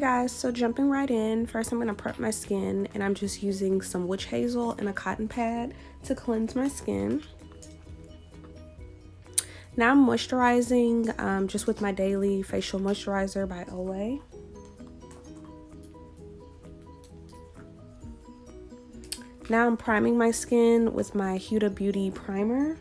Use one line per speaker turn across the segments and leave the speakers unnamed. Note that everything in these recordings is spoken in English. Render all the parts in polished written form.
guys, so jumping right in, first I'm going to prep my skin, and I'm just using some witch hazel and a cotton pad to cleanse my skin. Now I'm moisturizing just with my daily facial moisturizer by Olay. Now I'm priming my skin with my Huda Beauty primer.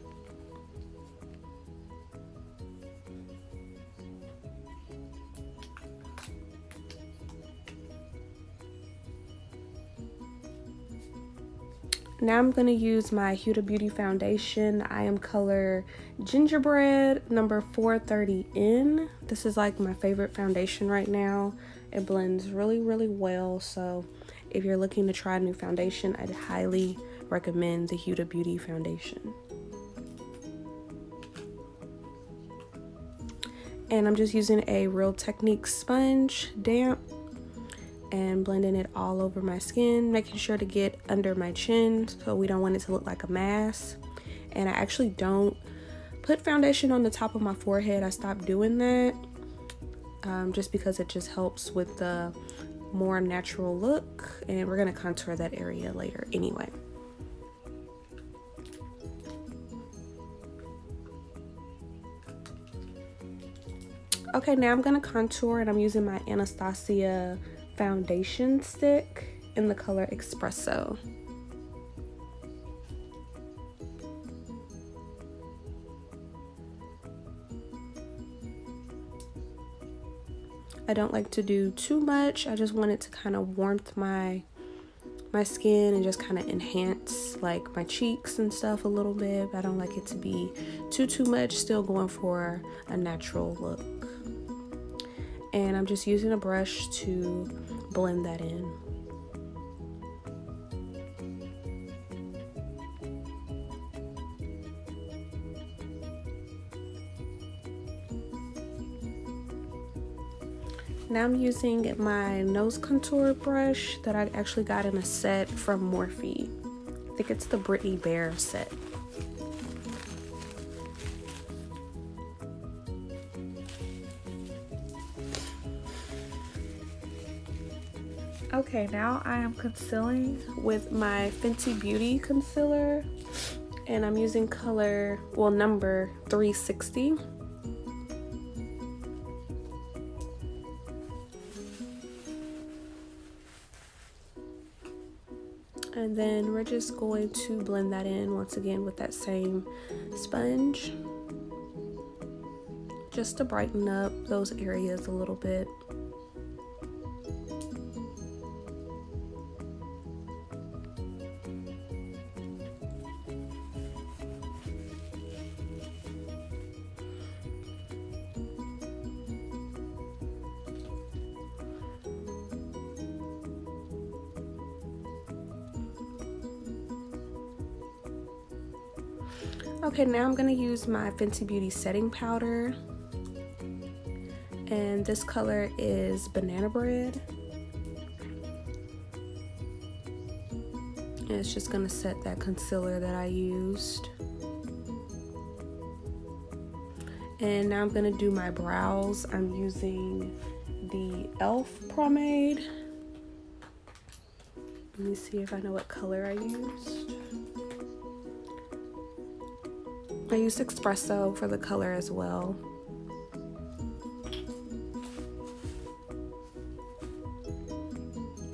Now I'm going to use my Huda Beauty foundation. I am color Gingerbread number 430N. This is like my favorite foundation right now. It blends really well, so if you're looking to try a new foundation, I'd highly recommend the Huda Beauty foundation. And I'm just using a Real Techniques sponge, damp, and blending it all over my skin, making sure to get under my chin so we don't want it to look like a mask. And I actually don't put foundation on the top of my forehead. I stopped doing that just because it just helps with the more natural look, and we're gonna contour that area later anyway. Okay, now I'm gonna contour, and I'm using my Anastasia foundation stick in the color Espresso. I don't like to do too much. I just want it to kind of warmth my skin and just kind of enhance like my cheeks and stuff a little bit. I don't like it to be too much, still going for a natural look. And I'm just using a brush to blend that in. Now I'm using my nose contour brush that I actually got in a set from Morphe. I think it's the Brittany Bear set. Okay, now I am concealing with my Fenty Beauty concealer, and I'm using color, well, number 360. And then we're just going to blend that in once again with that same sponge, just to brighten up those areas a little bit. Okay, now I'm gonna use my Fenty Beauty setting powder, and this color is Banana Bread, and it's just gonna set that concealer that I used. And now I'm gonna do my brows. I'm using the e.l.f. pomade. Let me see if I know what color I used. I used Espresso for the color as well.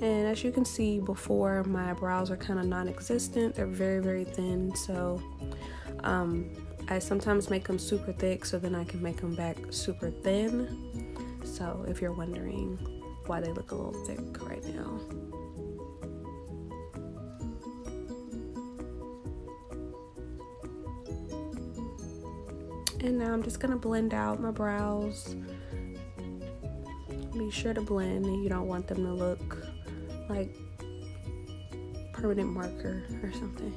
And as you can see before, my brows are kind of non-existent. They're very thin, so I sometimes make them super thick so then I can make them back super thin. So if you're wondering why they look a little thick right now. And now I'm just gonna blend out my brows. Be sure to blend, and you don't want them to look like permanent marker or something.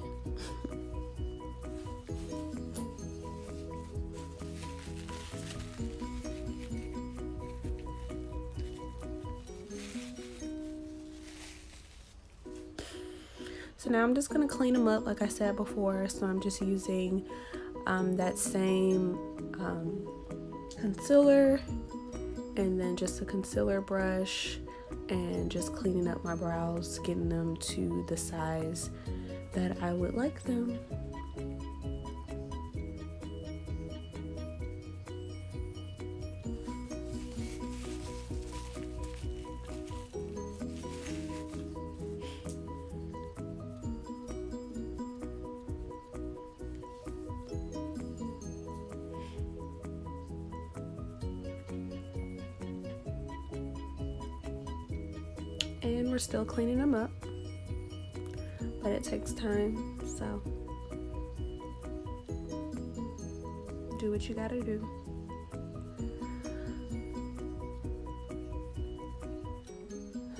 So now I'm just gonna clean them up like I said before. So I'm just using that same concealer, and then just a concealer brush. and just cleaning up my brows, getting them to the size that I would like them. And we're still cleaning them up, but it takes time, so do what you gotta do.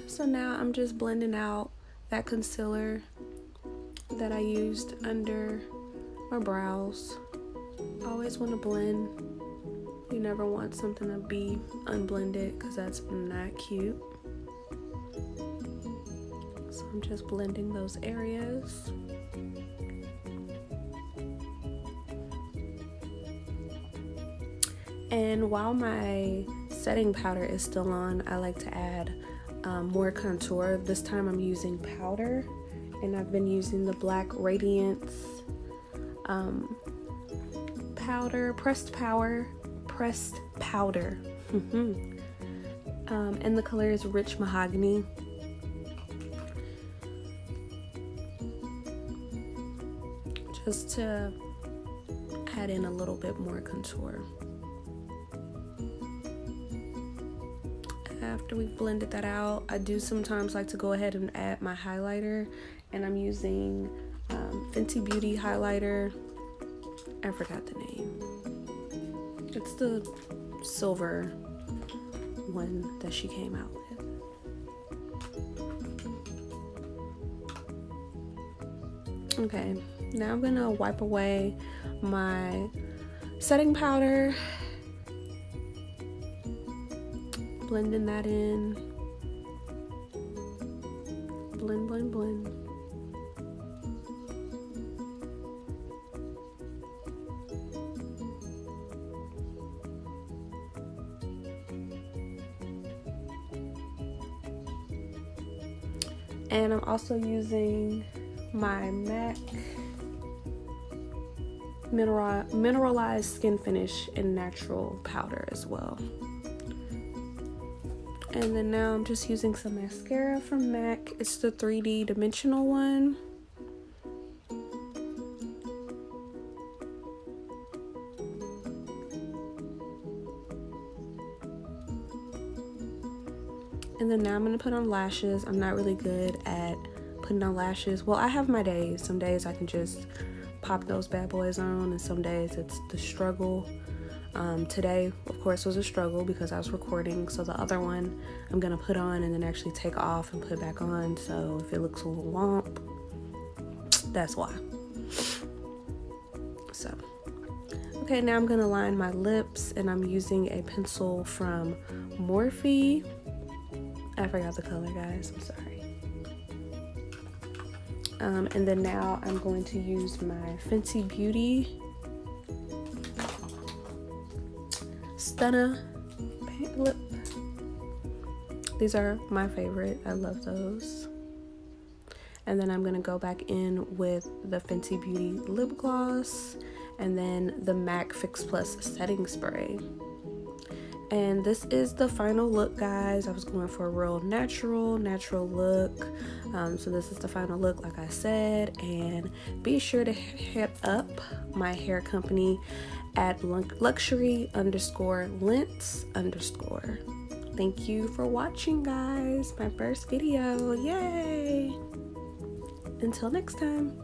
So now I'm just blending out that concealer that I used under my brows. I always want to blend. You never want something to be unblended because that's not cute. So I'm just blending those areas. And while my setting powder is still on, I like to add more contour. This time I'm using powder, and I've been using the Black Radiance powder, pressed powder. And the color is Rich Mahogany. Just to add in a little bit more contour. After we've blended that out, I do sometimes like to go ahead and add my highlighter, and I'm using Fenty Beauty highlighter. I forgot the name. It's the silver one that she came out with. Okay, now I'm gonna wipe away my setting powder, blending that in. Blend, blend, blend. And I'm also using my MAC Mineralized Skin Finish in Natural Powder as well. And then now I'm just using some mascara from MAC. It's the 3D dimensional one. And then now I'm going to put on lashes. I'm not really good at putting on lashes. Well, I have my days. Some days I can just pop those bad boys on, and some days it's the struggle. Today, of course, was a struggle because I was recording. So the other one I'm going to put on and then actually take off and put it back on. So if it looks a little womp, that's why. So, okay, now I'm going to line my lips, and I'm using a pencil from Morphe. I forgot the color, guys, I'm sorry. And then now I'm going to use my Fenty Beauty Stunna lip. These are my favorite. I love those. And then I'm going to go back in with the Fenty Beauty lip gloss, and then the MAC Fix Plus setting spray. And this is the final look, guys. I was going for a real natural look. So this is the final look, like I said. And be sure to hit up my hair company at luxury_lents_. Thank you for watching, guys. My first video. Yay! Until next time.